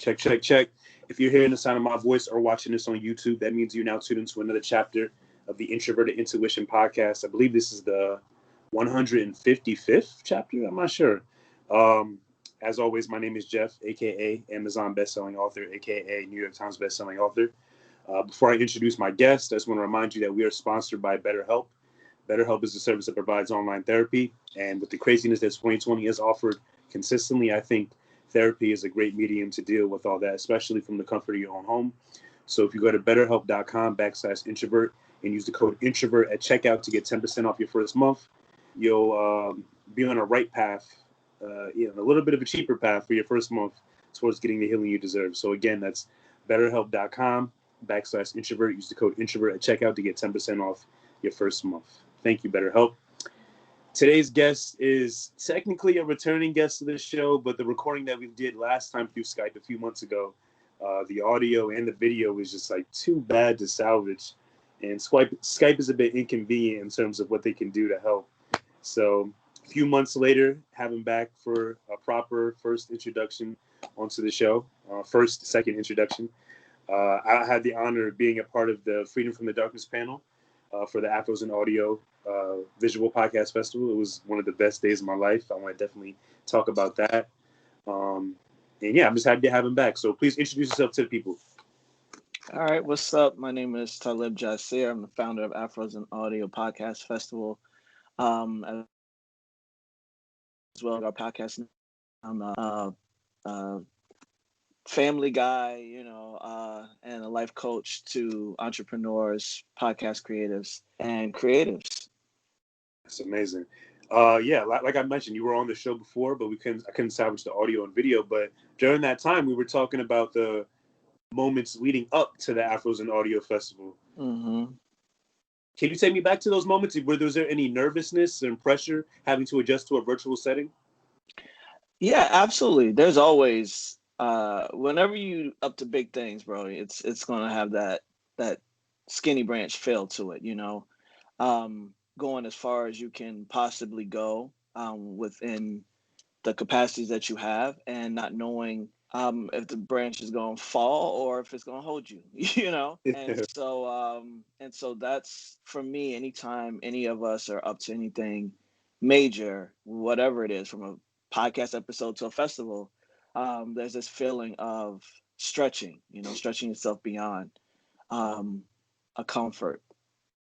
Check, check, check. If you're hearing the sound of my voice or watching this on YouTube, that means you're now tuned into another chapter of the Introverted Intuition podcast. I believe this is the 155th chapter. I'm not sure. As always, my name is Jeff, aka Amazon bestselling author, aka New York Times bestselling author. Before I introduce my guest, I just want to remind you that we are sponsored by BetterHelp. BetterHelp is a service that provides online therapy, and with the craziness that 2020 has offered consistently, I think therapy is a great medium to deal with all that, especially from the comfort of your own home. So if you go to betterhelp.com/introvert and use the code introvert at checkout to get 10% off your first month, you'll be on a right path, a little bit of a cheaper path for your first month towards getting the healing you deserve. So again, that's betterhelp.com/introvert. Use the code introvert at checkout to get 10% off your first month. Thank you, BetterHelp. Today's guest is technically a returning guest to the show, but the recording that we did last time through Skype a few months ago, the audio and the video was just like too bad to salvage. And Skype is a bit inconvenient in terms of what they can do to help. So a few months later, have him back for a proper first introduction onto the show, second introduction. I had the honor of being a part of the Freedom from the Darkness panel for the Afros and Audio Visual Podcast Festival. It was one of the best days of my life. I want to definitely talk about that. And yeah, I'm just happy to have him back. So please introduce yourself to the people. All right, what's up? My name is Talib Jasir. I'm the founder of Afros and Audio Podcast Festival, as well as our podcast. I'm a family guy, and a life coach to entrepreneurs, podcast creatives, and creatives. That's amazing. Yeah, like I mentioned, you were on the show before, but I couldn't salvage the audio and video. But during that time, we were talking about the moments leading up to the Afros and Audio Festival. Mm-hmm. Can you take me back to those moments? Was there any nervousness and pressure having to adjust to a virtual setting? Yeah, absolutely. There's always whenever you up to big things, bro, it's gonna have that skinny branch feel to it, going as far as you can possibly go within the capacities that you have, and not knowing if the branch is going to fall or if it's going to hold you, and so that's for me. Anytime any of us are up to anything major, whatever it is, from a podcast episode to a festival, there's this feeling of stretching yourself beyond a comfort.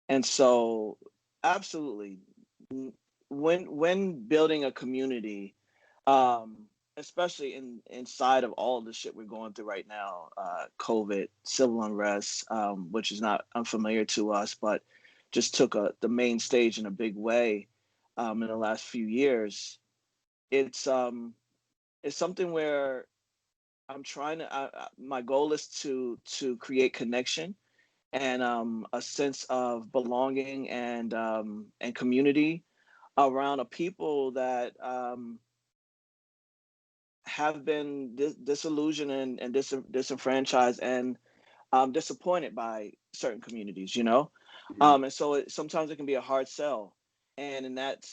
And so, absolutely, when building a community, um, especially inside of all the shit we're going through right now, COVID, civil unrest, which is not unfamiliar to us, but just took the main stage in a big way in the last few years. It's something where I'm trying to. My goal is to create connection and a sense of belonging and community around a people that have been disillusioned and disenfranchised and disappointed by certain communities, Mm-hmm. and so sometimes it can be a hard sell. And in that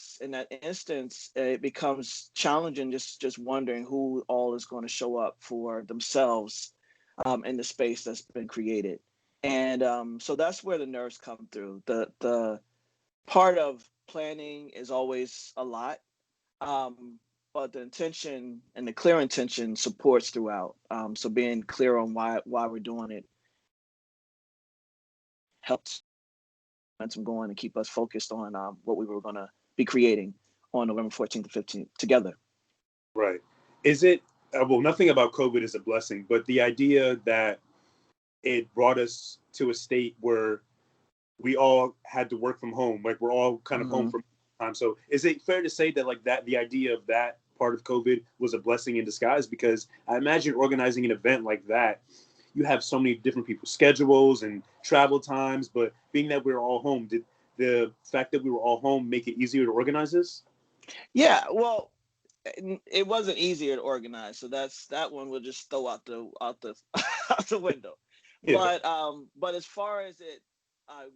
instance, it becomes challenging, just wondering who all is going to show up for themselves in the space that's been created. And so that's where the nerves come through. The part of planning is always a lot, but the intention and the clear intention supports throughout. So being clear on why we're doing it helps momentum going and keep us focused on what we were going to be creating on November 14th to 15th together. Right. Is it, nothing about COVID is a blessing, but the idea that it brought us to a state where we all had to work from home, like we're all kind of home from time. So is it fair to say that the idea of that part of COVID was a blessing in disguise? Because I imagine organizing an event like that, you have so many different people's schedules and travel times, but being that we were all home, did the fact that we were all home make it easier to organize this? Yeah, well, it wasn't easier to organize, so that one we'll just throw out the out the window. Yeah. But as far as it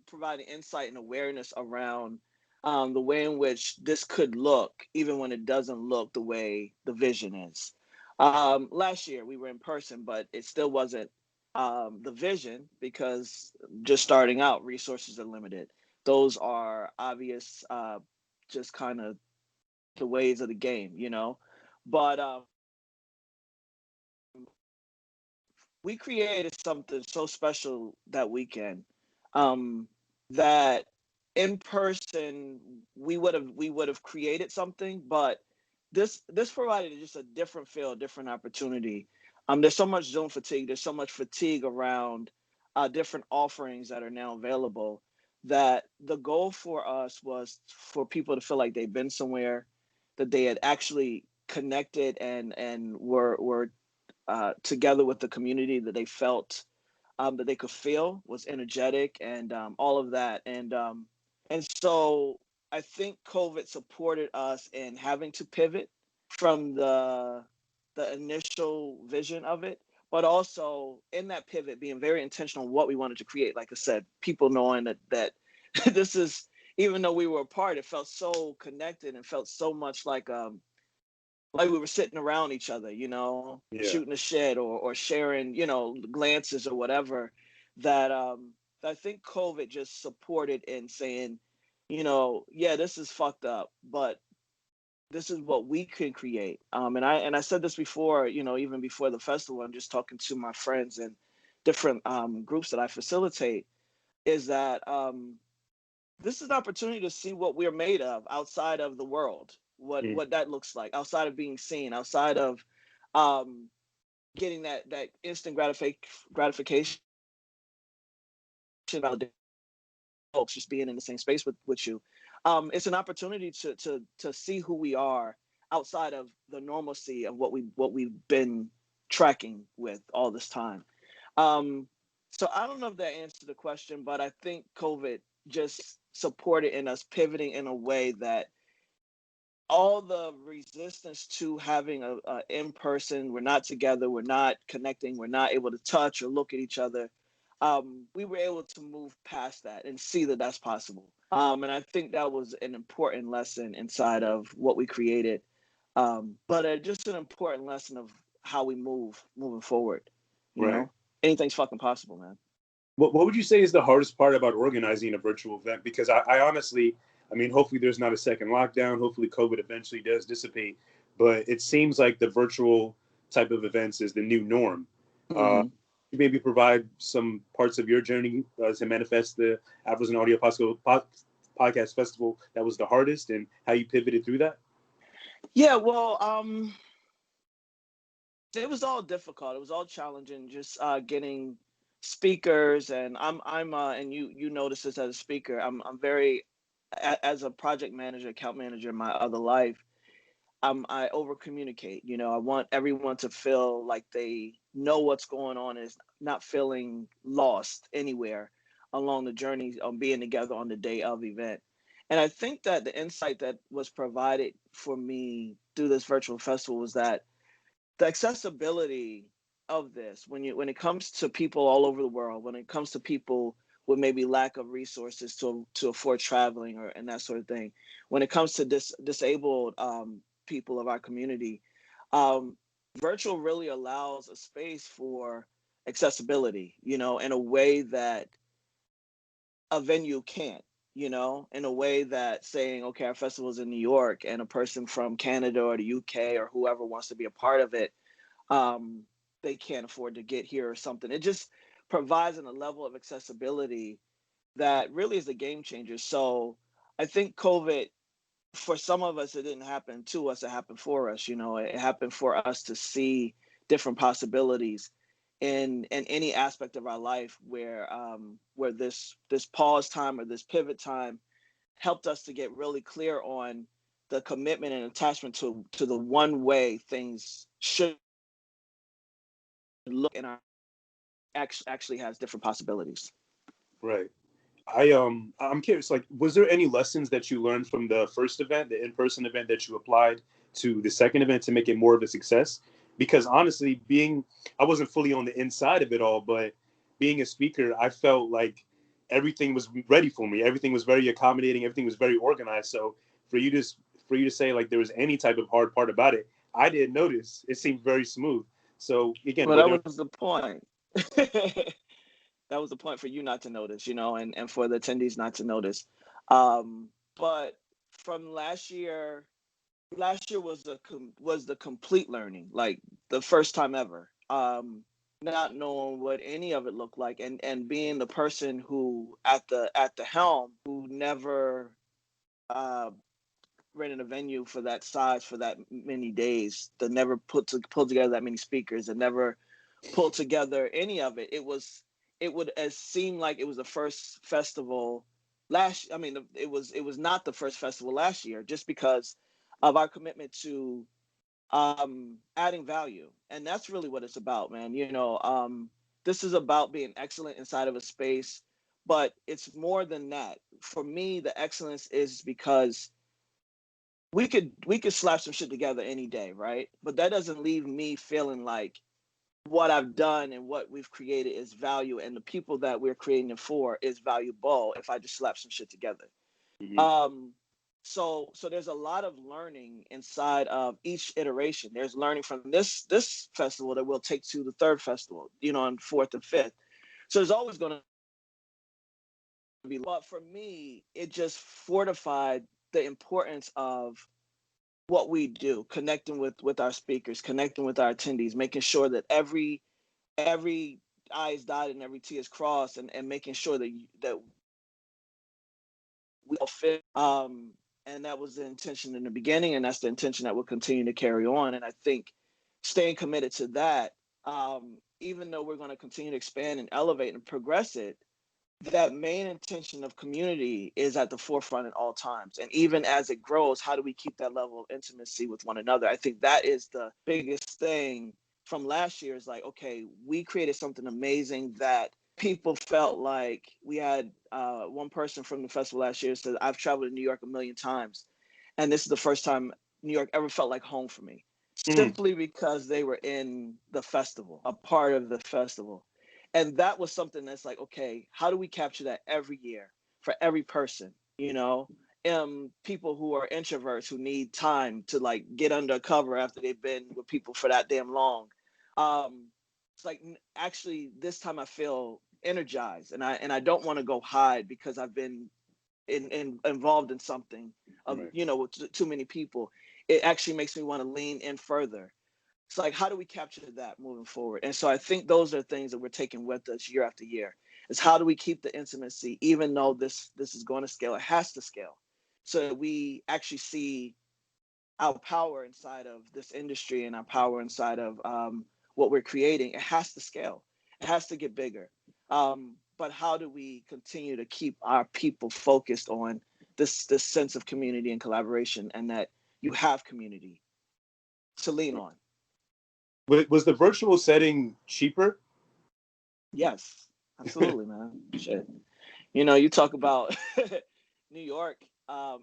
providing insight and awareness around the way in which this could look, even when it doesn't look the way the vision is, Last year we were in person, but it still wasn't the vision because just starting out, resources are limited. Those are obvious, just kind of the ways of the game, you know. But we created something so special that weekend, um, that in person we would have created something, but this provided just a different feel, a different opportunity. There's so much Zoom fatigue. There's so much fatigue around different offerings that are now available. That the goal for us was for people to feel like they've been somewhere, that they had actually connected and were together with the community, that they felt that they could feel was energetic, and all of that. And so I think COVID supported us in having to pivot from the initial vision of it, but also in that pivot being very intentional on what we wanted to create. Like I said, people knowing that this is, even though we were apart, it felt so connected and felt so much like we were sitting around each other, you know, Yeah. shooting a shit or sharing, you know, glances or whatever. That I think COVID just supported in saying, you know, yeah, this is fucked up, but this is what we can create. And I said this before, you know, even before the festival. I'm just talking to my friends and different groups that I facilitate. Is that this is an opportunity to see what we're made of outside of the world, Mm. what that looks like, outside of being seen, outside of um, getting that instant gratification, validation, folks just being in the same space with you. It's an opportunity to see who we are outside of the normalcy of what we've been tracking with all this time. Um, so I don't know if that answered the question, but I think COVID just supported in us pivoting in a way that all the resistance to having a in person, we're not together, we're not connecting, we're not able to touch or look at each other. We were able to move past that and see that that's possible. And I think that was an important lesson inside of what we created. But just an important lesson of how we moving forward. You Right. know, anything's fucking possible, man. What would you say is the hardest part about organizing a virtual event? Because I honestly, I mean, hopefully there's not a second lockdown. Hopefully COVID eventually does dissipate. But it seems like the virtual type of events is the new norm. Uh, Hmm. you maybe provide some parts of your journey to manifest the Afros and Audio Podcast Festival that was the hardest, and how you pivoted through that? Yeah, well, it was all difficult. It was all challenging. Just getting speakers, and and you notice this as a speaker. I'm very as a project manager, account manager in my other life. I over communicate. You know, I want everyone to feel like they know what's going on, is not feeling lost anywhere along the journey of being together on the day of event. And I think that the insight that was provided for me through this virtual festival was that the accessibility of this, when it comes to people all over the world, when it comes to people with maybe lack of resources to afford traveling or and that sort of thing, when it comes to disabled people of our community, um, virtual really allows a space for accessibility, you know, in a way that a venue can't, you know, in a way that saying, okay, our festival's in New York and a person from Canada or the UK or whoever wants to be a part of it, um, they can't afford to get here or something. It just provides a level of accessibility that really is a game changer. So I think COVID, for some of us, it didn't happen to us, it happened for us. You know, it happened for us to see different possibilities in any aspect of our life where this pause time or this pivot time helped us to get really clear on the commitment and attachment to the one way things should look in our actually has different possibilities. Right. I'm curious, like, was there any lessons that you learned from the first event, the in-person event, that you applied to the second event to make it more of a success? Because honestly, I wasn't fully on the inside of it all, but being a speaker, I felt like everything was ready for me. Everything was very accommodating. Everything was very organized. So for you to for you to say like there was any type of hard part about it, I didn't notice. It seemed very smooth. So again, Well, were that there? was the point. That was the point for you not to notice, and for the attendees not to notice. But from last year was was the complete learning, like the first time ever. Not knowing what any of it looked like, and being the person who at the helm who never uh, rented a venue for that size for that many days, that never pulled together that many speakers, and never pulled together any of it. It would as seem like it was the first festival last. I mean, it was not the first festival last year, just because of our commitment to adding value, and that's really what it's about, man. This is about being excellent inside of a space, but it's more than that. For me, the excellence is because we could slap some shit together any day, right? But that doesn't leave me feeling like what I've done and what we've created is value, and the people that we're creating it for is valuable if I just slap some shit together. Mhm. Um, so there's a lot of learning inside of each iteration. There's learning from this festival that we'll take to the third festival, on fourth and fifth. So there's always going to be, but for me, it just fortified the importance of what we do, connecting with our speakers, connecting with our attendees, making sure that every I is dotted and every T is crossed, and making sure that we all fit. And that was the intention in the beginning, and that's the intention that will continue to carry on. And I think staying committed to that, even though we're going to continue to expand and elevate and progress it, that main intention of community is at the forefront at all times. And even as it grows, how do we keep that level of intimacy with one another? I think that is the biggest thing from last year, is like, okay, we created something amazing that people felt like we had. One person from the festival last year said, I've traveled to New York a million times, and this is the first time New York ever felt like home for me, Mm. simply because they were in the festival, a part of the festival. And that was something that's like, okay, how do we capture that every year for every person? People who are introverts who need time to like get under cover after they've been with people for that damn long. um it's like, actually this time I feel energized, and I don't want to go hide because I've been involved in something of, Right. with too many people. It actually makes me want to lean in further. It's like, how do we capture that moving forward? And so I think those are things that we're taking with us year after year. Is how do we keep the intimacy, even though this is going to scale? It has to scale, so that we actually see our power inside of this industry, and our power inside of what we're creating. It has to scale. It has to get bigger. But how do we continue to keep our people focused on this sense of community and collaboration, and that you have community to lean on? Was the virtual setting cheaper? Yes, absolutely, man. Shit. You talk about New York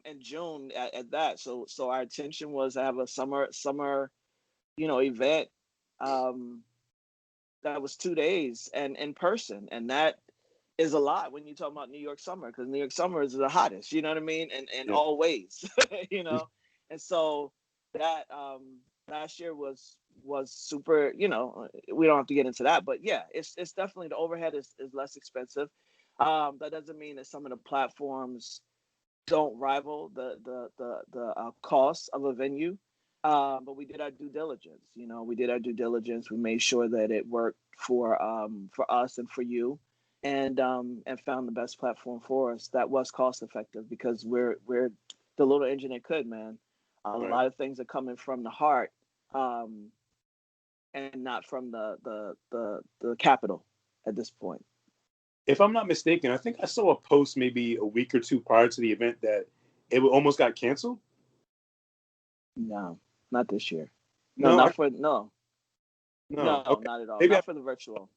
in June at that. So our intention was to have a summer, event um, that was 2 days and in person, and that is a lot when you talk about New York summer, because New York summer is the hottest. You know what I mean? And in Yeah. all ways, you know. And so that last year was super. We don't have to get into that, but yeah, it's definitely, the overhead is less expensive. That doesn't mean that some of the platforms don't rival the cost of a venue. But we did our due diligence. We did our due diligence. We made sure that it worked for us and for you, and found the best platform for us that was cost effective, because we're the little engine that could, man. A Right. lot of things are coming from the heart, um, and not from the capital at this point. If I'm not mistaken, I think I saw a post maybe a week or two prior to the event that it almost got canceled. No, not this year. No, No, no. no, Okay, not at all. maybe I. Not for the virtual.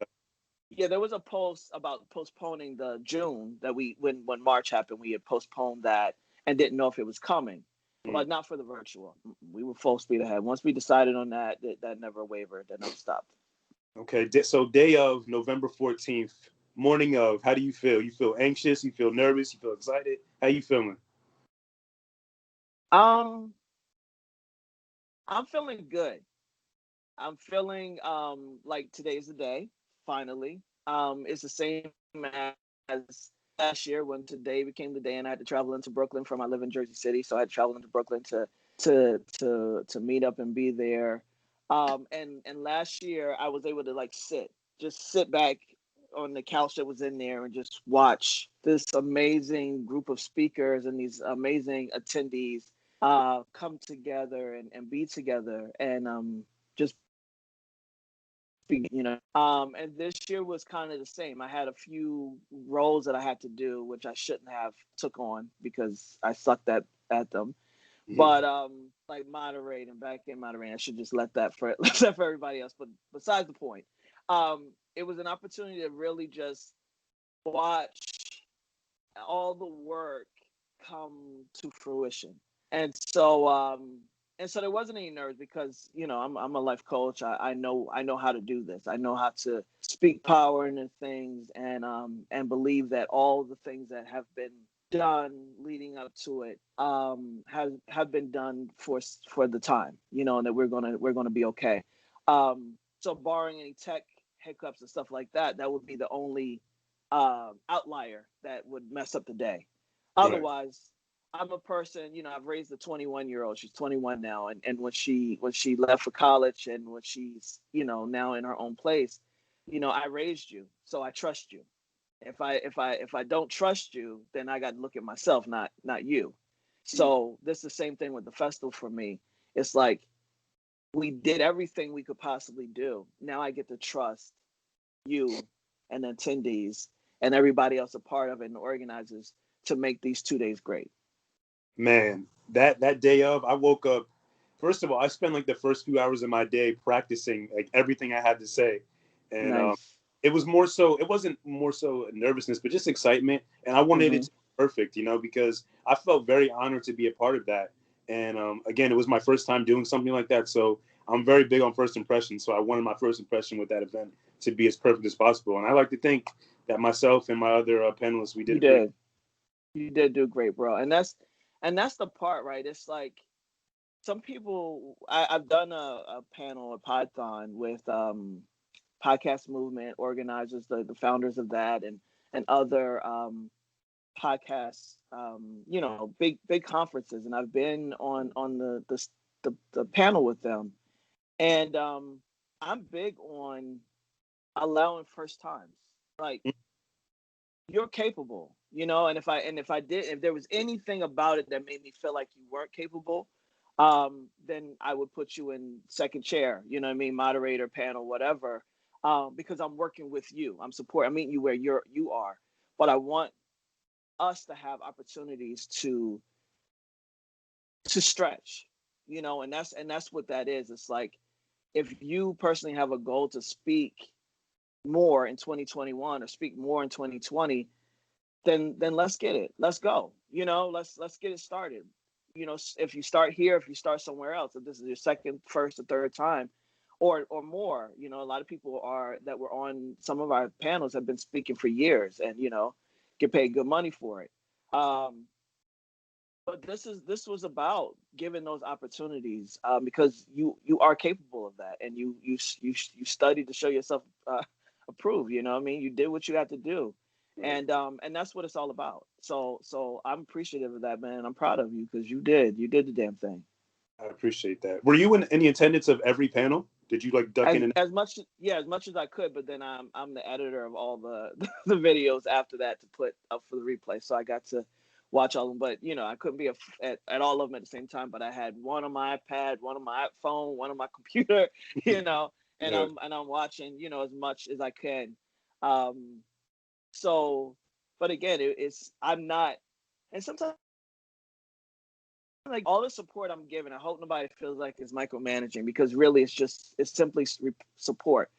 Yeah, there was a post about postponing the June, that when March happened, we had postponed that and didn't know if it was coming, Mm. but not for the virtual. We were full speed ahead. Once we decided on that, that never wavered, that never stopped. Okay, so day of November 14th, morning of, how do you feel? You feel anxious? You feel nervous? You feel excited? How you feeling? Um, I'm feeling good. I'm feeling like today's the day. Finally, it's the same as last year when today became the day, and I had to travel into Brooklyn from. I live in Jersey City, so I had to travel into Brooklyn to meet up and be there. And last year I was able to like just sit back on the couch that was in there and just watch this amazing group of speakers and these amazing attendees come together and be together and just and this year was kind of the same. I had a few roles that I had to do which I shouldn't have took on because I sucked at them. But like moderating, back in moderating, I should just let that for everybody else. But besides the point, it was an opportunity to really just watch all the work come to fruition. And so there wasn't any nerves because I'm a life coach. I know how to do this. I know how to speak power into things and believe that all the things that have been done leading up to it have been done for the time, and that we're gonna be okay. So barring any tech hiccups and stuff like that, that would be the only outlier that would mess up the day. Right. Otherwise, I'm a person, I've raised a 21-year-old. She's 21 now. And when she left for college and when she's, now in her own place, I raised you. So I trust you. If I don't trust you, then I got to look at myself, not you. So this is the same thing with the festival for me. It's like we did everything we could possibly do. Now I get to trust you and the attendees and everybody else a part of it and the organizers to make these 2 days great. Man, that day of, I woke up. First of all, I spent like the first few hours of my day practicing like everything I had to say, and Nice. it was more so. It wasn't more so nervousness, but just excitement, and I wanted it Mm-hmm. to be perfect, because I felt very honored to be a part of that. And again, it was my first time doing something like that, so I'm very big on first impressions. So I wanted my first impression with that event to be as perfect as possible, and I like to think that myself and my other panelists, we did You a pretty. did. You did do great, bro. And that's the part, right? It's like some people. I've done a panel, a Python with podcast movement organizers, the founders of that, and other podcasts. Big conferences, and I've been on the panel with them, and I'm big on allowing first times. Like you're capable, and if there was anything about it that made me feel like you weren't capable, then I would put you in second chair, moderator, panel, whatever, because I'm working with you. I'm meeting you where you are, but I want us to have opportunities to stretch, and that's what that is. It's like if you personally have a goal to speak more in 2021 or speak more in 2020, then let's get it. Let's go. Let's get it started. If you start here, if you start somewhere else, if this is your second, first, or third time, or more, a lot of people that were on some of our panels have been speaking for years, and get paid good money for it. But this was about giving those opportunities, because you are capable of that, and you studied to show yourself approved. You know what I mean? You did what you had to do, and that's what it's all about. So I'm appreciative of that, man. I'm proud of you because you did the damn thing. I appreciate that. Were you in any attendance of every panel? Did you like duck in and? As much as I could, but then I'm the editor of all the the videos after that to put up for the replay, so I got to watch all of them. But I couldn't be at all of them at the same time. But I had one on my iPad, one on my phone, one on my computer, and Yeah. I'm watching as much as I can. Um, so, but again, it's I'm not, and sometimes like all the support I'm giving, I hope nobody feels like it's micromanaging because really it's simply support.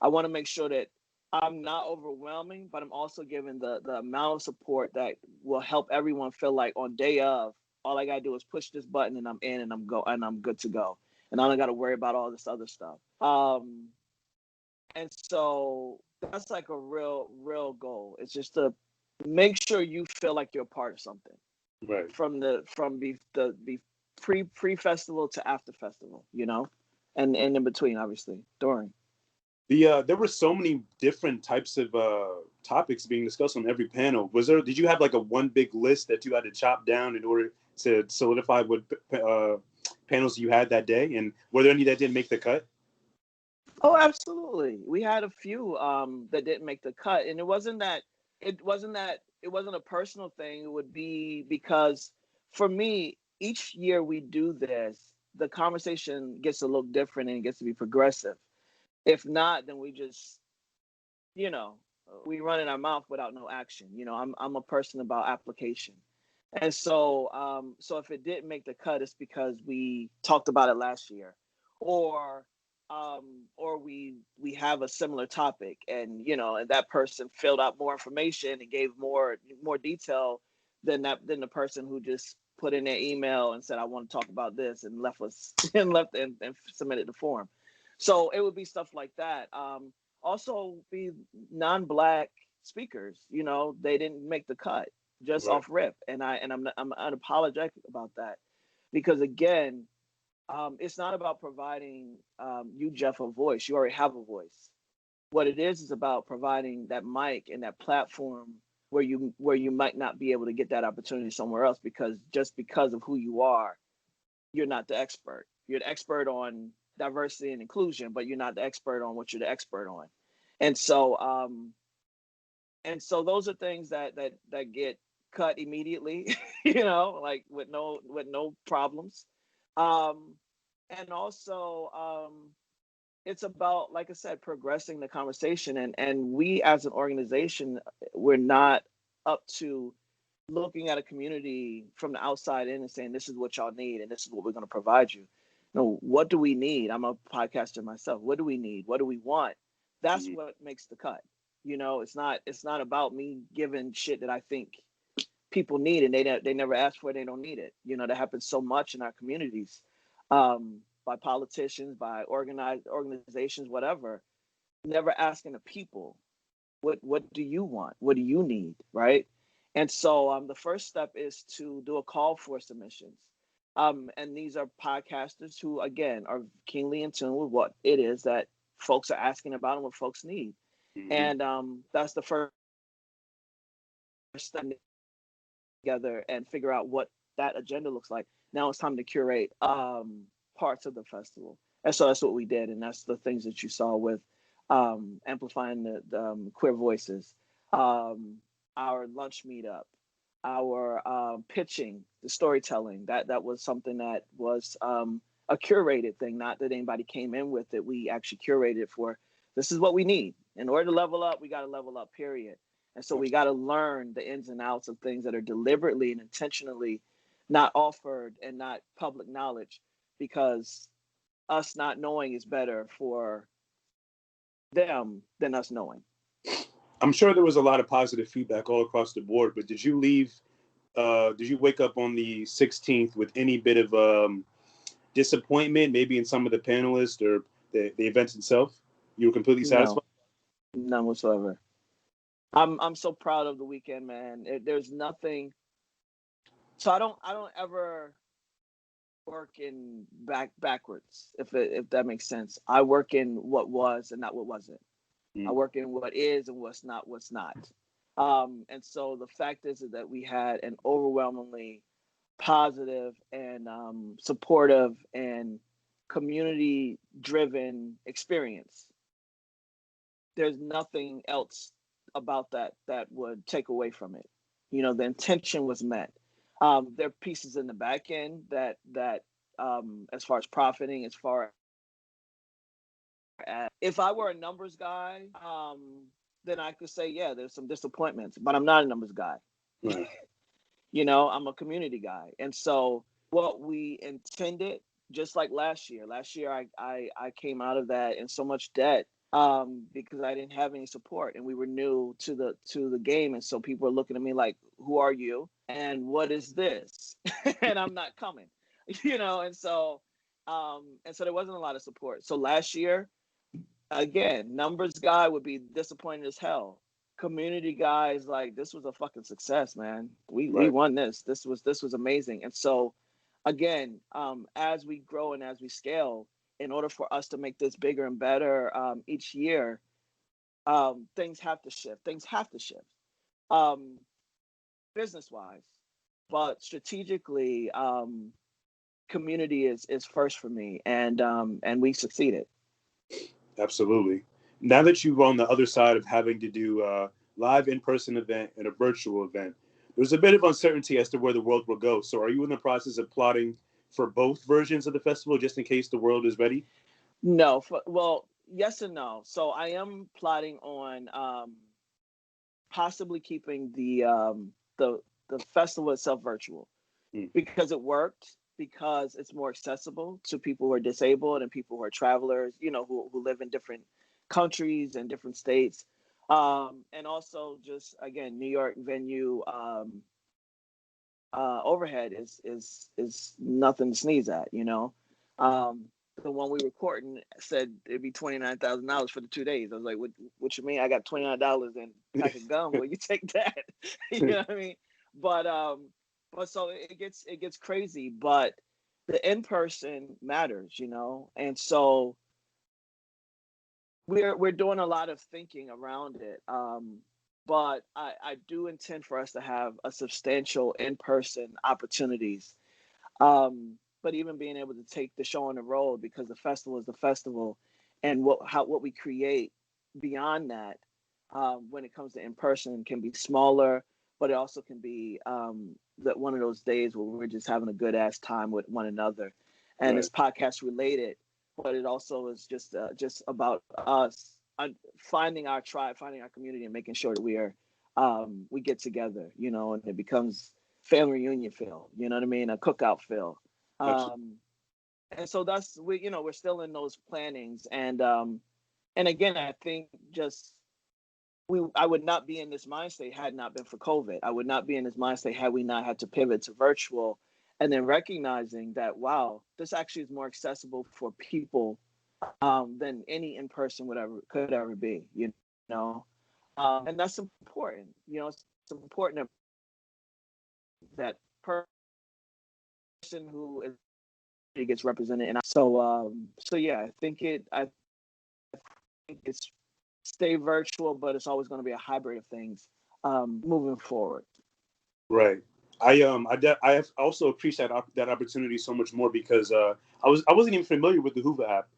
I want to make sure that I'm not overwhelming, but I'm also giving the amount of support that will help everyone feel like on day of, all I gotta do is push this button and I'm in and I'm good to go. And I don't gotta worry about all this other stuff. And so that's like a real goal. It's just to make sure you feel like you're a part of something Right. from pre-festival to after festival, and in between, obviously, during. There were so many different types of topics being discussed on every panel. Did you have like a one big list that you had to chop down in order to solidify what panels you had that day? And were there any that didn't make the cut? Oh, absolutely. We had a few that didn't make the cut, and it wasn't a personal thing. It would be because for me, each year we do this, the conversation gets a little different and it gets to be progressive. If not, then we just, we run in our mouth without no action. I'm a person about application. And so if it didn't make the cut, it's because we talked about it last year, or we have a similar topic, and and that person filled out more information and gave more detail than the person who just put in their email and said, I want to talk about this, and left us and submitted the form. So it would be stuff like that. Also be non-Black speakers, they didn't make the cut just off rip. And I'm unapologetic about that, because again, it's not about providing you, Jeff, a voice. You already have a voice. What it is about providing that mic and that platform where you might not be able to get that opportunity somewhere else, because of who you are, you're not the expert. You're the expert on diversity and inclusion, but you're not the expert on what you're the expert on. And so those are things that get cut immediately, like with no problems. And also, it's about, like I said, progressing the conversation. And we as an organization, we're not up to looking at a community from the outside in and saying, this is what y'all need and this is what we're going to provide you. No, what do we need? I'm a podcaster myself. What do we need? What do we want? That's what makes the cut. It's not about me giving shit that I think people need and they never ask for it, they don't need it. That happens so much in our communities, by politicians, by organized organizations, whatever, never asking the people, what do you want? What do you need? Right. And so the first step is to do a call for submissions. And these are podcasters who, again, are keenly in tune with what it is that folks are asking about and what folks need. Mm-hmm. And that's the first step, together and figure out what that agenda looks like. Now it's time to curate parts of the festival. And so that's what we did. And that's the things that you saw with amplifying the queer voices, our lunch meetup, our pitching, the storytelling. That was something that was a curated thing, not that anybody came in with it. We actually curated it for, this is what we need. In order to level up, we got to level up, period. And so we got to learn the ins and outs of things that are deliberately and intentionally not offered and not public knowledge, because us not knowing is better for them than us knowing. I'm sure there was a lot of positive feedback all across the board, but did you wake up on the 16th with any bit of disappointment, maybe in some of the panelists or the event itself? You were completely satisfied? No, none whatsoever. I'm so proud of the weekend, man. There's nothing. So I don't ever work in backwards, if that makes sense. I work in what was and not what wasn't. I work in what is and what's not. And so the fact is that we had an overwhelmingly positive and supportive and community-driven experience. There's nothing else about that would take away from it. The intention was met. There are pieces in the back end that as far as profiting, as far as, if I were a numbers guy, then I could say, yeah, there's some disappointments, but I'm not a numbers guy. Right. I'm a community guy. And so what we intended, just like last year I came out of that in so much debt, because I didn't have any support and we were new to the game. And so people were looking at me like, who are you? And what is this? And I'm not coming, and so there wasn't a lot of support. So last year, again, numbers guy would be disappointed as hell. Community guys, like, this was a fucking success, man. We won this. This was amazing. And so again, as we grow and as we scale, in order for us to make this bigger and better each year, things have to shift. Things have to shift, um, business wise, but strategically, community is first for me, and we succeeded. Absolutely. Now that you're on the other side of having to do a live in-person event and a virtual event, there's a bit of uncertainty as to where the world will go. So are you in the process of plotting for both versions of the festival just in case the world is ready? No, well, yes and no. So I am plotting on possibly keeping the festival itself virtual Mm, because it worked, because it's more accessible to people who are disabled and people who are travelers, who live in different countries and different states. And also just again, New York venue overhead is nothing to sneeze at. Um, the one we recording said it'd be $29,000 for the 2 days. I was like, what you mean? I got $29 and a pack of gum. Well, you take that. You know what I mean? But so it gets crazy. But the in person matters. And so we're doing a lot of thinking around it. But I do intend for us to have a substantial in person opportunities, but even being able to take the show on the road, because the festival is the festival, and what we create beyond that, when it comes to in person, can be smaller, but it also can be that one of those days where we're just having a good ass time with one another, and right. it's podcast related, but it also is just about us finding our tribe, finding our community, and making sure that we get together, and it becomes family reunion feel, you know what I mean? A cookout feel. Absolutely. Um, and so we're still in those plannings. And again, I think just I would not be in this mind state had it not been for COVID. I would not be in this mind state had we not had to pivot to virtual, and then recognizing that, wow, this actually is more accessible for people than any in person would ever could ever be. And that's important. It's important that person who is gets represented. And so yeah, I think it's stay virtual, but it's always going to be a hybrid of things moving forward. Right. I also appreciate that opportunity so much more because I wasn't even familiar with the Hoover app,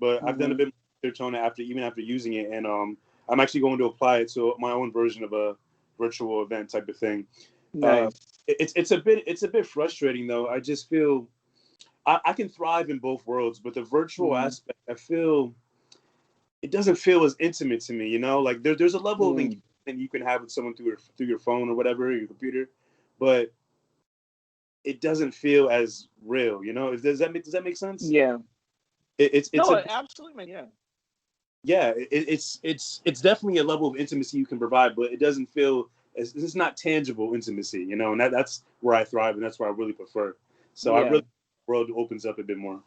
but I've done a Hmm. bit more research on it after using it, and I'm actually going to apply it to my own version of a virtual event type of thing. Uh, Nice. it's a bit frustrating though. I just feel I can thrive in both worlds, but the virtual Mm, aspect, I feel it doesn't feel as intimate to me. Like there's a level of engagement mm. you can have with someone through your phone or whatever, your computer, but it doesn't feel as real. Does that make sense? Yeah. It's No, a it absolutely, man. Yeah. yeah, it's definitely a level of intimacy you can provide, but it doesn't feel as it's not tangible intimacy, and that's where I thrive and that's where I really prefer. So I Yeah. really the world opens up a bit more.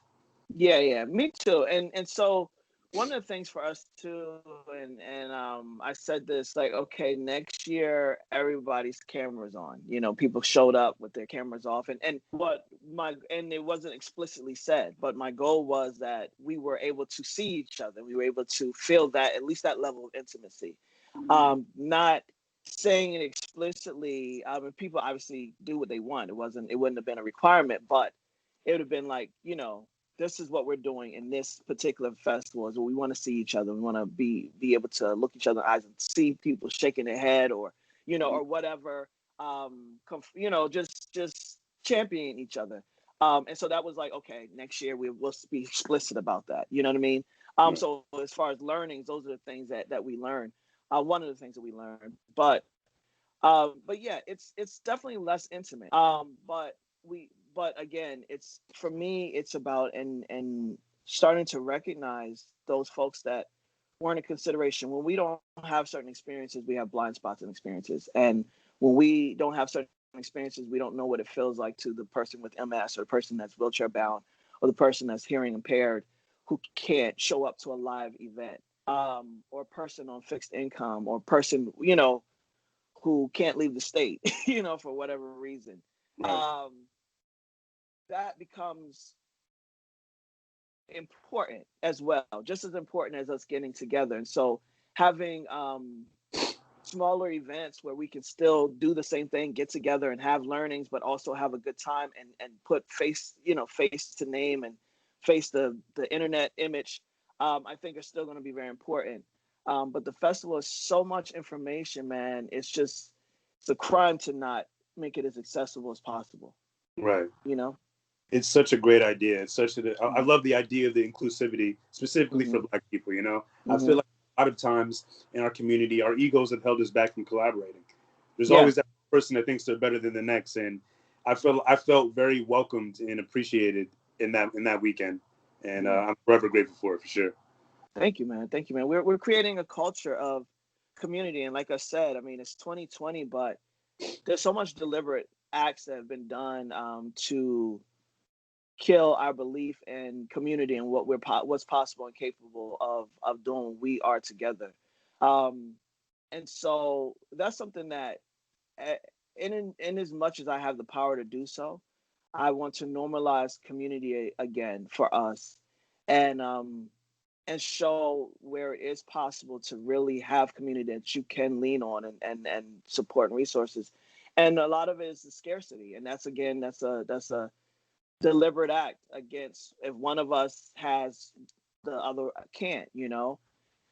Yeah, yeah, me too. And so one of the things for us too, and I said this, like, okay, next year everybody's cameras on. People showed up with their cameras off, and it wasn't explicitly said, but my goal was that we were able to see each other. We were able to feel that, at least that level of intimacy. Not saying it explicitly. And people obviously do what they want. It wouldn't have been a requirement, but it would have been like, this is what we're doing in this particular festival is we want to see each other. We want to be able to look each other in the eyes and see people shaking their head, or whatever. Just championing each other. And so that was like, okay, next year we'll be explicit about that. You know what I mean? Right. So as far as learnings, those are the things that we learn. One of the things that we learned, but yeah, it's definitely less intimate. But again, it's for me, it's about and starting to recognize those folks that weren't a consideration. When we don't have certain experiences, we have blind spots in experiences, and when we don't have certain experiences, we don't know what it feels like to the person with MS, or the person that's wheelchair bound, or the person that's hearing impaired who can't show up to a live event, or a person on fixed income, or person who can't leave the state, for whatever reason. Right. Um, that becomes important as well, just as important as us getting together. And so having smaller events where we can still do the same thing, get together and have learnings, but also have a good time and put face, face to name and face the internet image, I think are still going to be very important. But the festival is so much information, man. It's a crime to not make it as accessible as possible. Right. You know? It's such a great idea. It's such a, I Mm-hmm. love the idea of the inclusivity, specifically for Mm-hmm. Black people. I Mm-hmm. feel like a lot of times in our community, our egos have held us back from collaborating. There's Yeah. always that person that thinks they're better than the next, and I felt very welcomed and appreciated in that weekend, and Yeah. I'm forever grateful for it, for sure. Thank you, man. Thank you, man. We're creating a culture of community, and like I said, I mean, it's 2020, but there's so much deliberate acts that have been done to kill our belief in community and what's possible and capable of doing when we are together. Um, and so that's something that, eh, in as much as I have the power to do so, I want to normalize community again for us, and show where it is possible to really have community that you can lean on and support and resources. And a lot of it is the scarcity, and that's a deliberate act against, if one of us has, the other can't.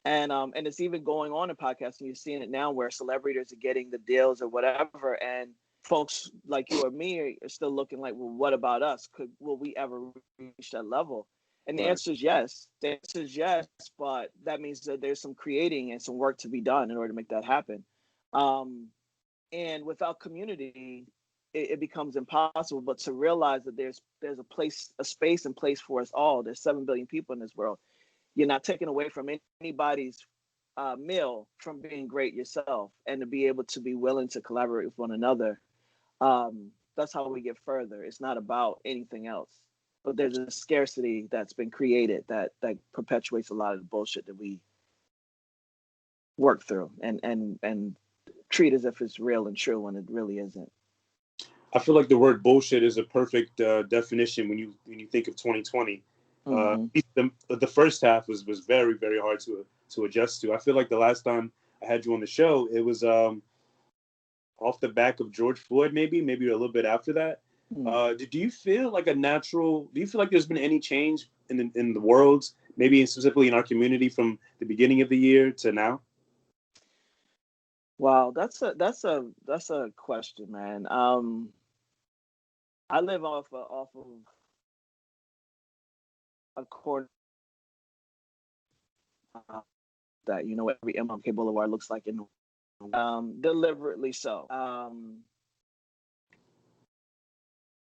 And it's even going on in podcasting. You're seeing it now where celebrities are getting the deals or whatever, and folks like you or me are still looking like, well, what about us? Will we ever reach that level? And the Right. answer is yes. The answer is yes, but that means that there's some creating and some work to be done in order to make that happen. And without community, it becomes impossible. But to realize that there's a space and place for us all. There's 7 billion people in this world. You're not taking away from anybody's meal from being great yourself, and to be able to be willing to collaborate with one another. That's how we get further. It's not about anything else. But there's a scarcity that's been created that perpetuates a lot of the bullshit that we work through and treat as if it's real and true when it really isn't. I feel like the word bullshit is a perfect definition when you think of 2020. Mm-hmm. The first half was very, very hard to adjust to. I feel like the last time I had you on the show, it was off the back of George Floyd, maybe a little bit after that. Mm. Do you feel like do you feel like there's been any change in the world, maybe specifically in our community from the beginning of the year to now? Wow, that's a question, man. I live off of a corner uh, that every MLK Boulevard looks like in deliberately so.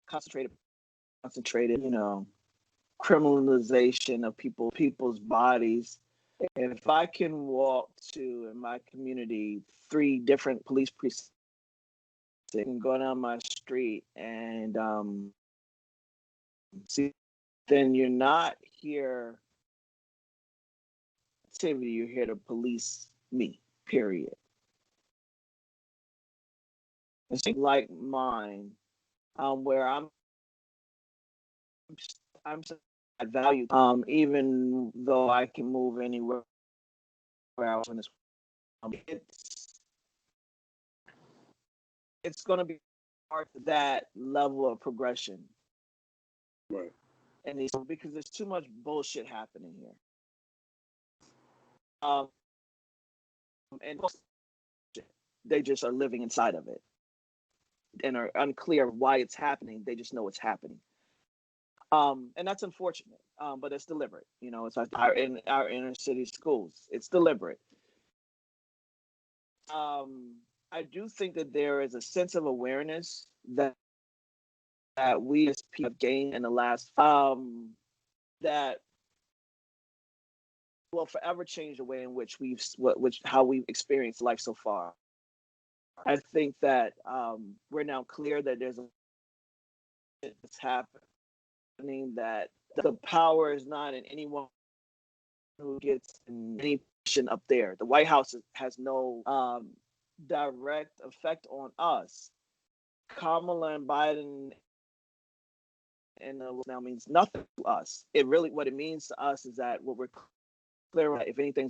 Concentrated, criminalization of people's bodies. If I can walk to, in my community, 3 different police precincts and go down my street and see, then you're not here activity, you're here to police me, period. It's like mine, where I'm I value, even though I can move anywhere else in this, it's going to be hard for that level of progression, Right. and because there's too much bullshit happening here. Um, and they just are living inside of it and are unclear why it's happening. They just know it's happening. And that's unfortunate, but it's deliberate. It's like in our inner city schools. It's deliberate. I do think that there is a sense of awareness that we as people have gained in the last that will forever change the way in which how we've experienced life so far. I think that we're now clear that there's it's happening, that the power is not in anyone who gets in any position up there. The White House has no direct effect on us. Kamala and Biden now means nothing to us. What it means to us is that what we're clear on, if anything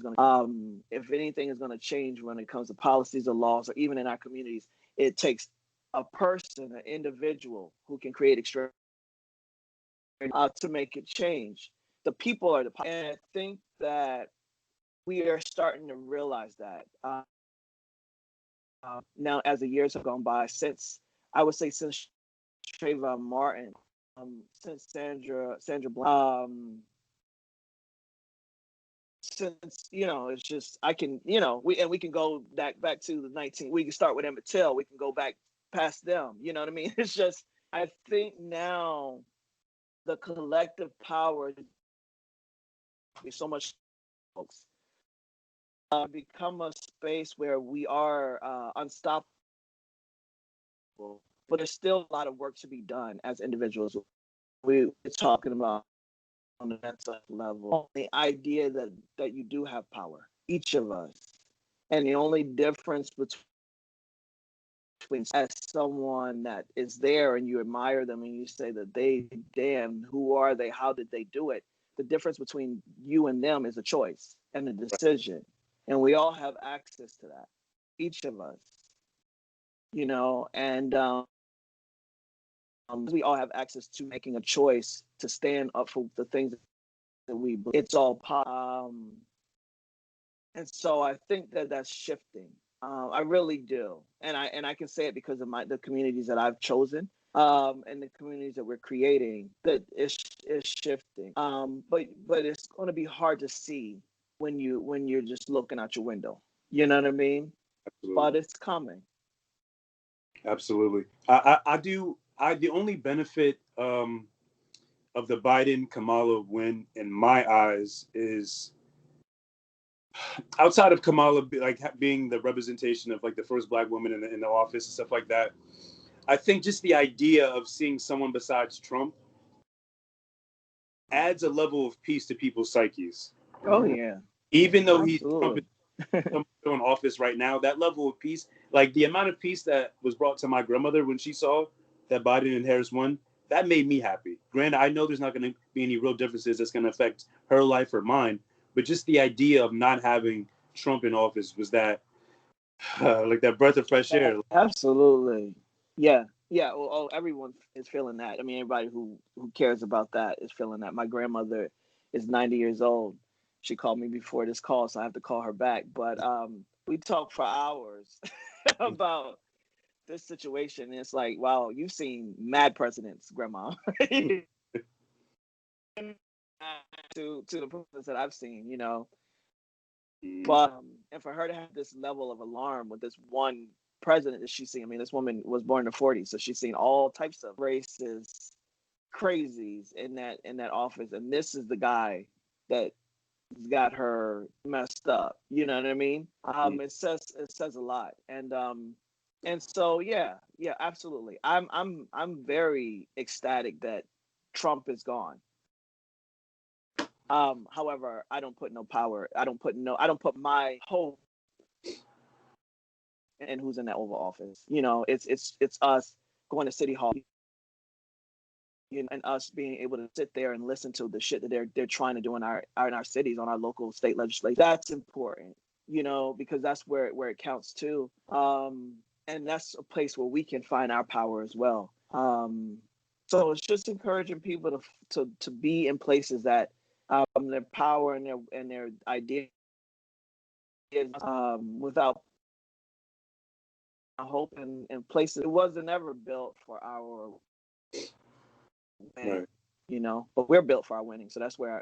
is going to change when it comes to policies or laws or even in our communities, it takes a person, an individual who can create extra to make it change. The people are and I think that we are starting to realize that now as the years have gone by, since I would say since Trayvon Martin, since Sandra Bland, since it's just I can we can go back to the 19. We can start with Emmett Till. We can go back past them. You know what I mean? It's just I think now the collective power is so much folks become a space where we are unstoppable, but there's still a lot of work to be done as individuals. We're talking about on the mental level, the idea that you do have power, each of us, and the only difference between as someone that is there and you admire them and you say that damn, who are they? How did they do it? The difference between you and them is a choice and a decision, and we all have access to that, each of us, and we all have access to making a choice to stand up for the things that we believe. It's all and so I think that that's shifting. I really do, and I can say it because of the communities that I've chosen, and the communities that we're creating. That is shifting. But it's going to be hard to see when you're just looking out your window. You know what I mean? Absolutely. But it's coming. Absolutely. I do. The only benefit of the Biden Kamala win in my eyes is outside of Kamala being the representation of like the first Black woman in the office and stuff like that. I think just the idea of seeing someone besides Trump adds a level of peace to people's psyches. Oh yeah. Even though Absolutely. Trump is in office right now, that level of peace, like the amount of peace that was brought to my grandmother when she saw that Biden and Harris won, that made me happy. Granted, I know there's not going to be any real differences that's going to affect her life or mine, but just the idea of not having Trump in office was that like that breath of fresh air. Absolutely. Yeah. Yeah. Well, everyone is feeling that. I mean, everybody who cares about that is feeling that. My grandmother is 90 years old. She called me before this call, so I have to call her back. But we talked for hours about this situation. And it's like, wow, you've seen mad presidents, Grandma. to the presidents that I've seen. But and for her to have this level of alarm with this one president that she's seen, I mean, this woman was born in the 40s, so she's seen all types of racist crazies in that office, and this is the guy that got her messed up. You know what I mean? It says a lot, and so yeah, absolutely. I'm very ecstatic that Trump is gone. However, I don't put no power. I don't put my hope in who's in that Oval Office. It's us going to City Hall, and us being able to sit there and listen to the shit that they're trying to do in our cities, on our local state legislature. That's important, because that's where it counts too. And that's a place where we can find our power as well. So it's just encouraging people to be in places that their power and their ideas without hope and places. It wasn't ever built for our winning, Right. But we're built for our winning. So that's where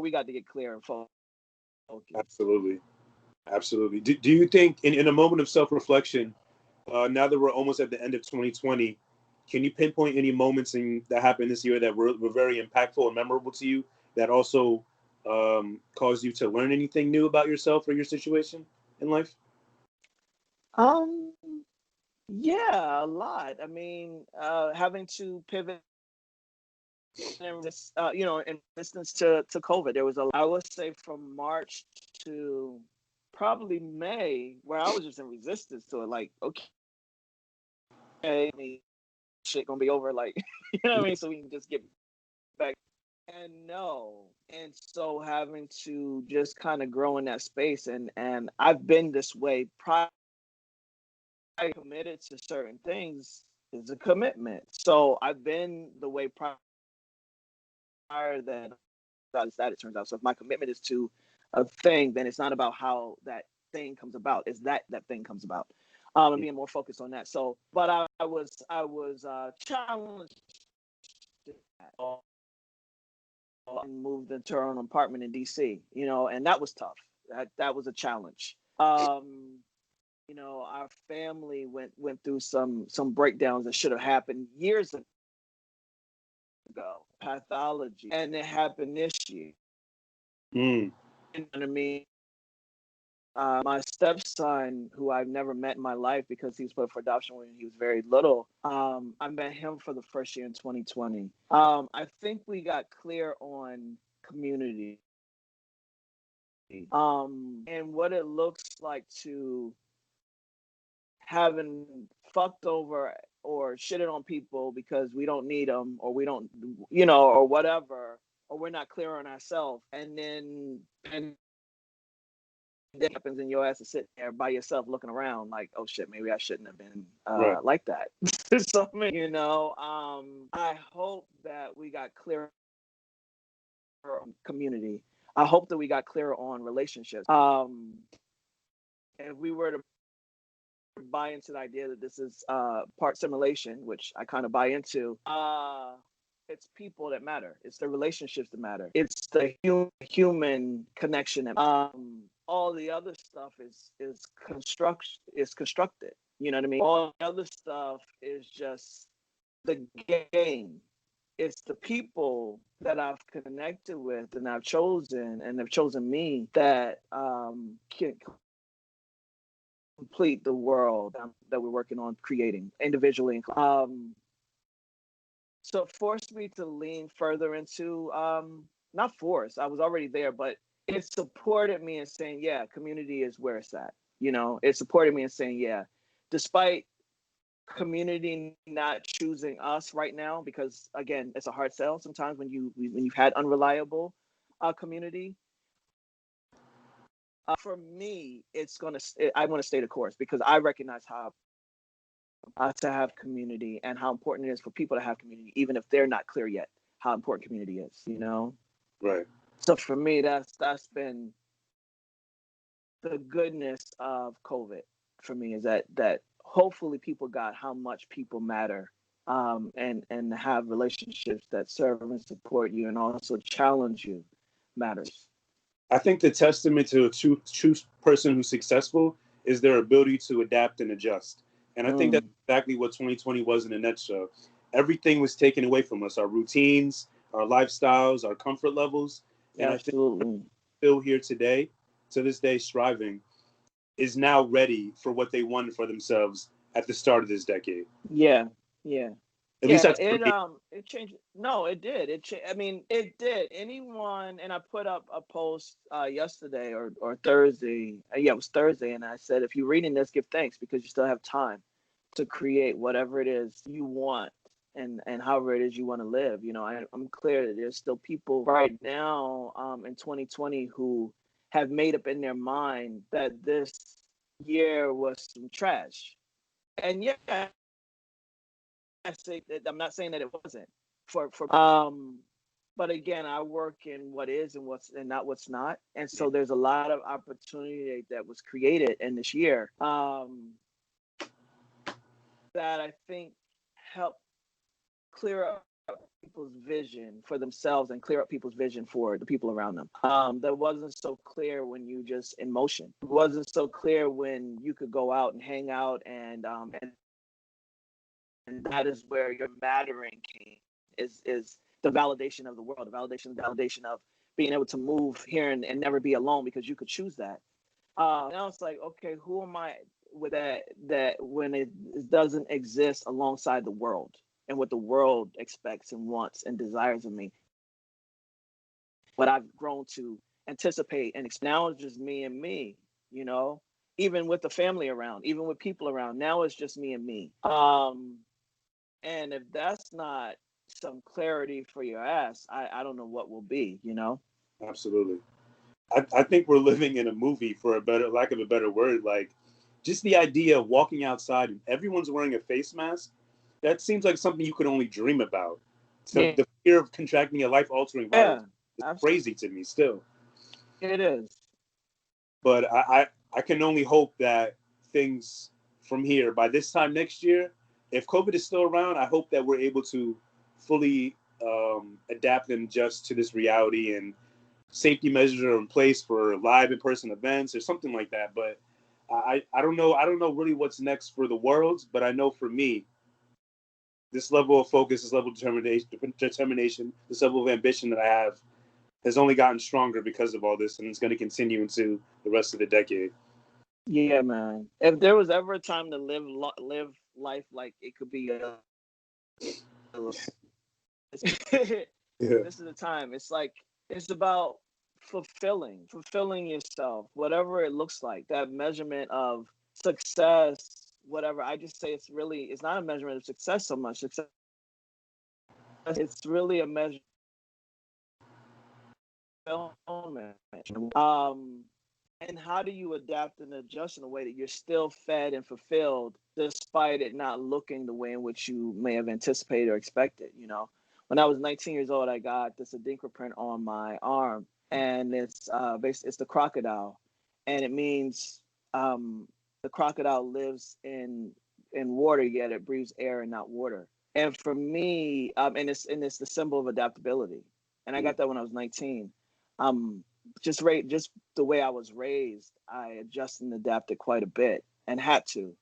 we got to get clear and focus. Absolutely. Do you think in a moment of self-reflection, now that we're almost at the end of 2020, can you pinpoint any moments that happened this year that were very impactful and memorable to you, that also caused you to learn anything new about yourself or your situation in life? Yeah, a lot. I mean, having to pivot in resistance to COVID. There was I would say from March to probably May, where I was just in resistance to it. Like, okay, shit gonna be over, like, you know what I mean? So we can just get back. And no. And so having to just kind of grow in that space, and I've been this way prior. I committed to certain things is a commitment. So I've been the way prior that it turns out. So if my commitment is to a thing, then it's not about how that thing comes about. It's that thing comes about. And being more focused on that. So, but I was challenged and moved into our own apartment in DC, and that was tough. That was a challenge. Our family went through some breakdowns that should have happened years ago, pathology, and it happened this year. You know what I mean? My stepson, who I've never met in my life because he was put up for adoption when he was very little, I met him for the first year in 2020. I think we got clear on community and what it looks like to having fucked over or shitted on people because we don't need them, or we don't, or whatever, or we're not clear on ourselves, and then that happens and your ass is sitting there by yourself looking around like, oh shit, maybe I shouldn't have been like that. So, I hope that we got clear on community. I hope that we got clear on relationships. If we were to buy into the idea that this is part simulation, which I kind of buy into, it's people that matter. It's the relationships that matter. It's the human connection that all the other stuff is constructed. You know what I mean? All the other stuff is just the game. It's the people that I've connected with and I've chosen, and have chosen me, that can complete the world that we're working on creating individually. So it forced me to lean further into, not force, I was already there, but it supported me in saying, yeah, community is where it's at. It supported me in saying, yeah, despite community not choosing us right now, because again, it's a hard sell sometimes when you've had unreliable community. For me, I want to stay the course, because I recognize how to have community and how important it is for people to have community, even if they're not clear yet how important community is. Right. So for me, that's been the goodness of COVID for me, is that hopefully people got how much people matter, and have relationships that serve and support you and also challenge you matters. I think the testament to a true person who's successful is their ability to adapt and adjust. And I think that's exactly what 2020 was in a nutshell. Everything was taken away from us, our routines, our lifestyles, our comfort levels. And I think Absolutely. still here today, to this day, striving, is now ready for what they wanted for themselves at the start of this decade. Yeah. At least that's for me. It changed. No, it did. It did. Anyone, and I put up a post yesterday or Thursday. Yeah, it was Thursday, and I said, if you're reading this, give thanks, because you still have time to create whatever it is you want, and however it is you want to live. I'm clear that there's still people right now in 2020 who have made up in their mind that this year was some trash. And yeah, I'm not saying that it wasn't for but again, I work in what is and not what's not. And so there's a lot of opportunity that was created in this year that I think helped clear up people's vision for themselves and clear up people's vision for the people around them. That wasn't so clear when you just in motion. It wasn't so clear when you could go out and hang out, and that is where your mattering came, is the validation of the world, the validation of being able to move here and never be alone, because you could choose that. Now it's like, okay, who am I with that when it doesn't exist alongside the world and what the world expects and wants and desires of me, what I've grown to anticipate and now it's just me and me, even with the family around, even with people around. Now it's just me and me. And if that's not some clarity for your ass, I don't know what will be, you know? Absolutely. I think we're living in a movie, for a better lack of a better word. Like, just the idea of walking outside and everyone's wearing a face mask, that seems like something you could only dream about. So Yeah. the fear of contracting a life-altering virus Yeah, is absolutely. crazy to me still. It is. But I can only hope that things from here, by this time next year, if COVID is still around, I hope that we're able to fully adapt and adjust to this reality, and safety measures are in place for live in-person events or something like that. But I don't know. I don't know really what's next for the world, but I know for me, this level of focus, this level of determination, this level of ambition that I have has only gotten stronger because of all this, and it's going to continue into the rest of the decade. Yeah, man. If there was ever a time to live life like it could be Yeah. this is the time. It's like it's about fulfilling yourself, whatever it looks like. That measurement of success, whatever. I just say it's not a measurement of success so much. Success, it's really a measure of fulfillment. And how do you adapt and adjust in a way that you're still fed and fulfilled despite it not looking the way in which you may have anticipated or expected? You know, when I was 19 years old, I got this adinkra on my arm, and it's the crocodile, and it means the crocodile lives in water, yet it breathes air and not water. And for me, and it's the symbol of adaptability. And I got that when I was 19. Um, just the way I was raised, I adjusted and adapted quite a bit and had to.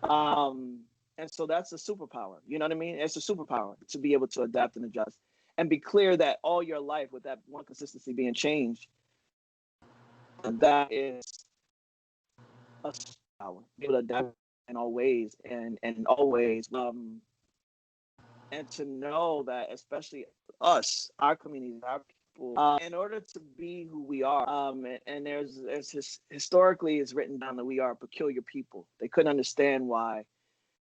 Um, and so that's a superpower. You know what I mean? It's a superpower to be able to adapt and adjust and be clear that all your life, with that one consistency being changed, that is a superpower. Be able to adapt in all ways and always. And to know that, especially us, our communities, our people, in order to be who we are, and historically it's written down that we are a peculiar people. They couldn't understand why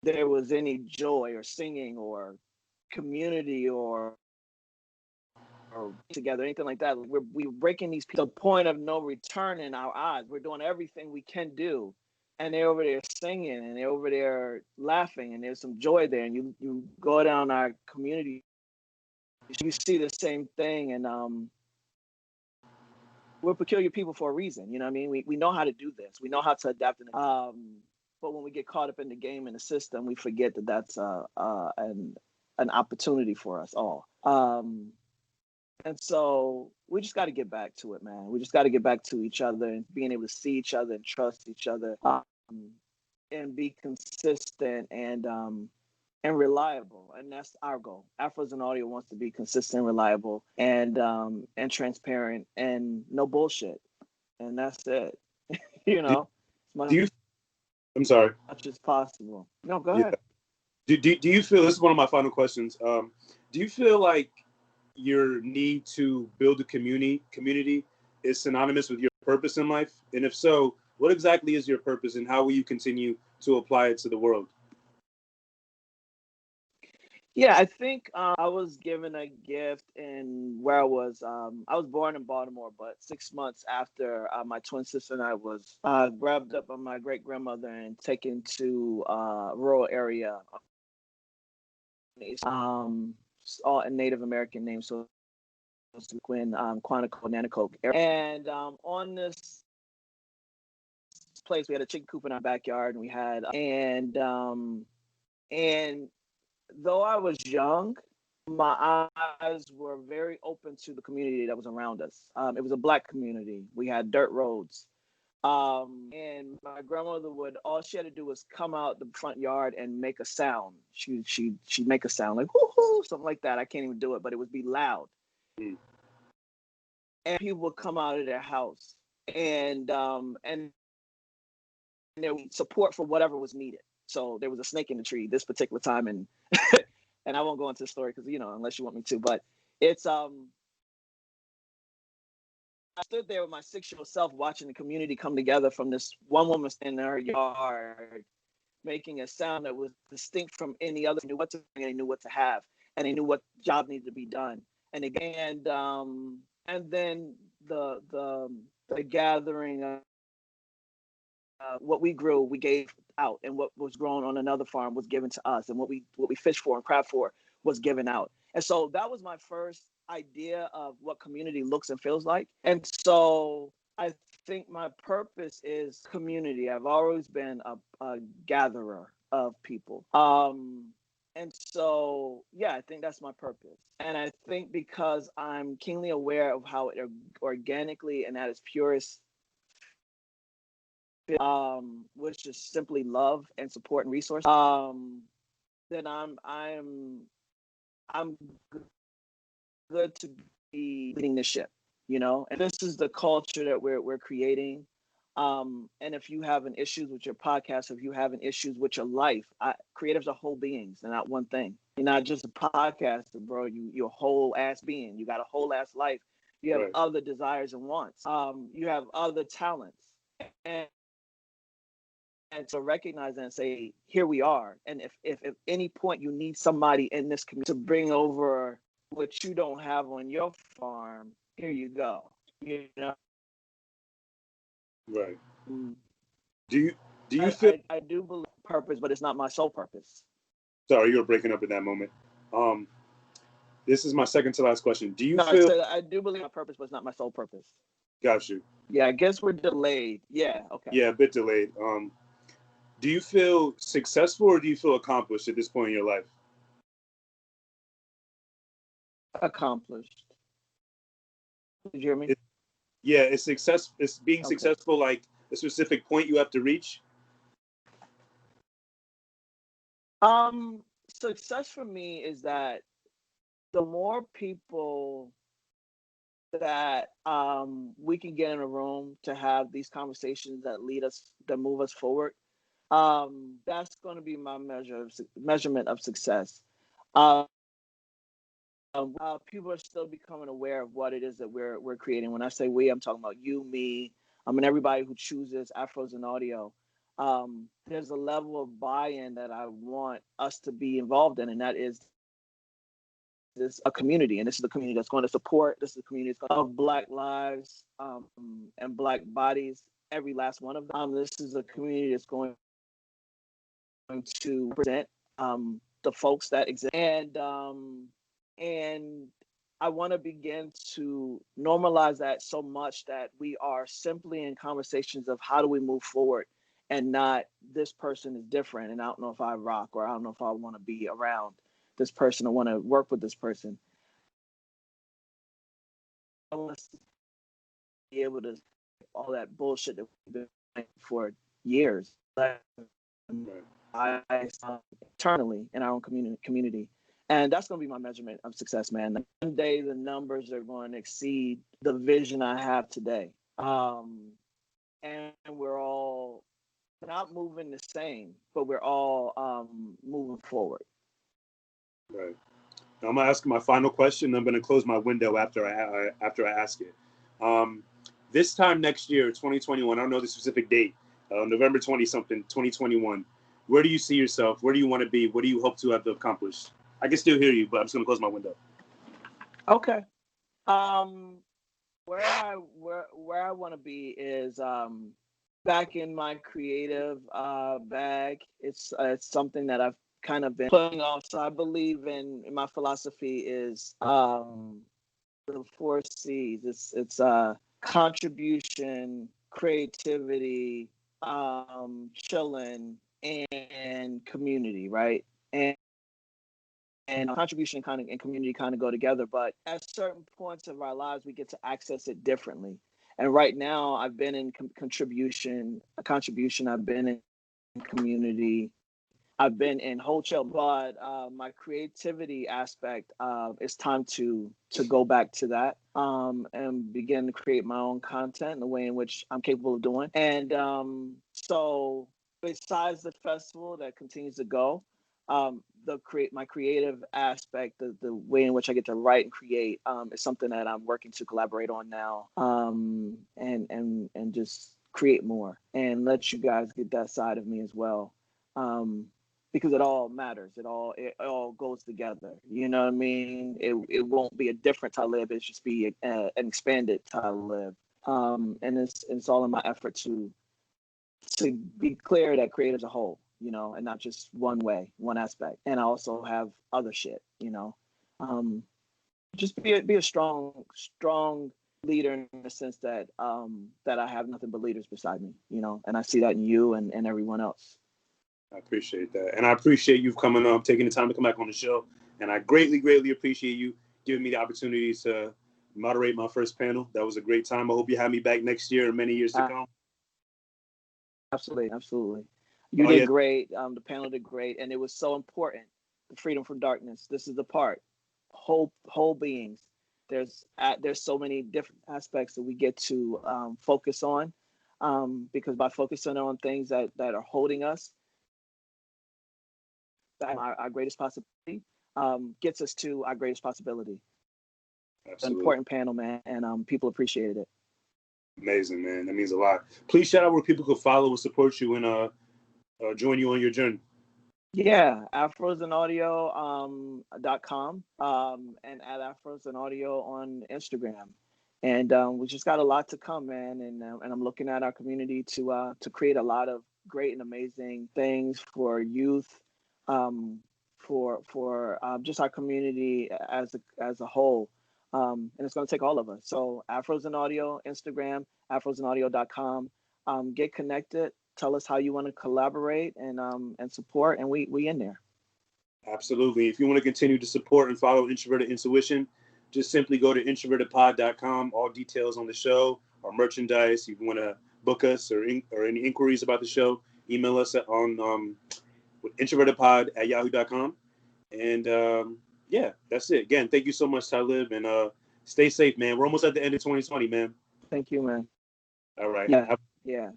there was any joy or singing or community or together, anything like that. We're breaking these people to the point of no return in our eyes. We're doing everything we can do, and they're over there singing and they're over there laughing, and there's some joy there. And you go down our community, you see the same thing, and we're peculiar people for a reason. You know what I mean? We know how to do this. We know how to adapt. But when we get caught up in the game and the system, we forget that that's an opportunity for us all. And so we just got to get back to it, man. We just got to get back to each other and being able to see each other and trust each other, and be consistent and reliable. And that's our goal. Afros and Audio wants to be consistent, reliable, and transparent, and no bullshit. And that's it. You Do, know, as do you? I'm sorry. much as possible. No, go Yeah. ahead. Do you feel, this is one of my final questions? Do you feel like your need to build a community is synonymous with your purpose in life? And if so, what exactly is your purpose, and how will you continue to apply it to the world? Yeah, I think I was given a gift in where I was. I was born in Baltimore, but 6 months after my twin sister and I was grabbed up by my great grandmother and taken to a rural area. Um, all a Native American name, so it's Quinn, Quantico, Nanacoke area. And on this place, we had a chicken coop in our backyard, and we had and though I was young, my eyes were very open to the community that was around us. It was a Black community. We had dirt roads. And my grandmother all she had to do was come out the front yard and make a sound. She'd make a sound like whoo, something like that. I can't even do it, but it would be loud. Mm. And people would come out of their house, and there was support for whatever was needed. So there was a snake in the tree this particular time, and and I won't go into the story because unless you want me to, but it's I stood there with my 6-year-old self watching the community come together from this one woman standing in her yard making a sound that was distinct from any other. They knew what to bring, and they knew what to have, and they knew what job needed to be done. And then the gathering of what we grew, we gave out, and what was grown on another farm was given to us, and what we fished for and craft for was given out. And so that was my first idea of what community looks and feels like. And so I think my purpose is community. I've always been a gatherer of people. And so, yeah, I think that's my purpose. And I think because I'm keenly aware of how it organically and at its purest, which is simply love and support and resource, then I'm good to be leading the ship, you know. And this is the culture that we're creating. And if you have an issues with your podcast, if you have an issues with your life, creatives are whole beings. They're not one thing. You're not just a podcaster, bro. You're a whole ass being. You got a whole ass life. You have Right. other desires and wants. You have other talents. And to recognize that and say, here we are. And if at any point you need somebody in this community to bring over what you don't have on your farm, here you go. You know. Right. Mm. Do you feel? I do believe purpose, but it's not my sole purpose. Sorry, you were breaking up in that moment. This is my second to last question. Do you No, feel? I do believe my purpose, but it's not my sole purpose. Got you. Yeah, I guess we're delayed. Yeah, okay. Yeah, a bit delayed. Do you feel successful or do you feel accomplished at this point in your life? Accomplished. Did you hear me? Yeah, it's success. It's being Okay. successful, like a specific point you have to reach. Success for me is that the more people that we can get in a room to have these conversations that lead us, that move us forward, that's going to be my measurement of success. People are still becoming aware of what it is that we're creating. When I say we, I'm talking about you, me, and everybody who chooses Afros and Audio. There's a level of buy-in that I want us to be involved in, and that is this a community, and this is a community that's going to support. This is a community of Black lives and Black bodies, every last one of them. This is a community that's going to represent the folks that exist, and I want to begin to normalize that so much that we are simply in conversations of how do we move forward, and not this person is different, and I don't know if I rock, or I don't know if I want to be around this person, or want to work with this person. I want to be able to all that bullshit that we've been doing for years. Internally in our own community. And that's going to be my measurement of success, man. One day the numbers are going to exceed the vision I have today. And we're all not moving the same, but we're all moving forward. Right. Now I'm gonna ask my final question. I'm gonna close my window after I ask it. This time next year, 2021. I don't know the specific date. November 20 something, 2021. Where do you see yourself? Where do you want to be? What do you hope to have accomplished? I can still hear you, but I'm just gonna close my window. Okay. Where I want to be is back in my creative bag. It's something that I've kind of been putting off. So I believe in my philosophy is the 4 C's. It's contribution, creativity, chilling, and community, right? And contribution and community kind of go together, but at certain points of our lives we get to access it differently. And right now I've been in contribution, I've been in community, I've been in wholesale, but my creativity aspect, it's time to go back to that, and begin to create my own content in the way in which I'm capable of doing. And so besides the festival that continues to go, my creative aspect, the way in which I get to write and create, is something that I'm working to collaborate on now, and just create more and let you guys get that side of me as well. because it all matters. It all goes together. You know what I mean? It won't be a different Talib. It's just be an expanded Talib. And it's all in my effort to be clear that creative as a whole, you know, and not just one way, one aspect. And I also have other shit, you know. Just be a strong leader in the sense that that I have nothing but leaders beside me, you know, and I see that in you and everyone else. I appreciate that. And I appreciate you coming up, taking the time to come back on the show. And I greatly, greatly appreciate you giving me the opportunity to moderate my first panel. That was a great time. I hope you have me back next year and many years to come. Absolutely. You did great. The panel did great. And it was so important. The freedom from darkness. This is the part. Whole beings. There's so many different aspects that we get to focus on, because by focusing on things that are holding us, our greatest possibility, gets us to our greatest possibility. Absolutely. It's an important panel, man, and people appreciated it. Amazing, man. That means a lot. Please shout out where people can follow and support you and join you on your journey. Yeah, afrosandaudio.com and at afrosandaudio on Instagram. And we just got a lot to come, man. And I'm looking at our community to create a lot of great and amazing things for youth, for just our community as a whole. And it's going to take all of us. So Afros and Audio, Instagram, afrosandaudio.com. Get connected. Tell us how you want to collaborate and support, and we in there. Absolutely. If you want to continue to support and follow Introverted Intuition, just simply go to introvertedpod.com. All details on the show, our merchandise. If you want to book us or any inquiries about the show, email us on introvertedpod@yahoo.com. And yeah, that's it. Again, thank you so much, Talib, and stay safe, man. We're almost at the end of 2020, man. Thank you, man. All right. Yeah.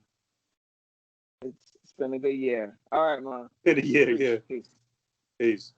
It's been a good year. All right, man. Been a year, yeah. Peace. Peace.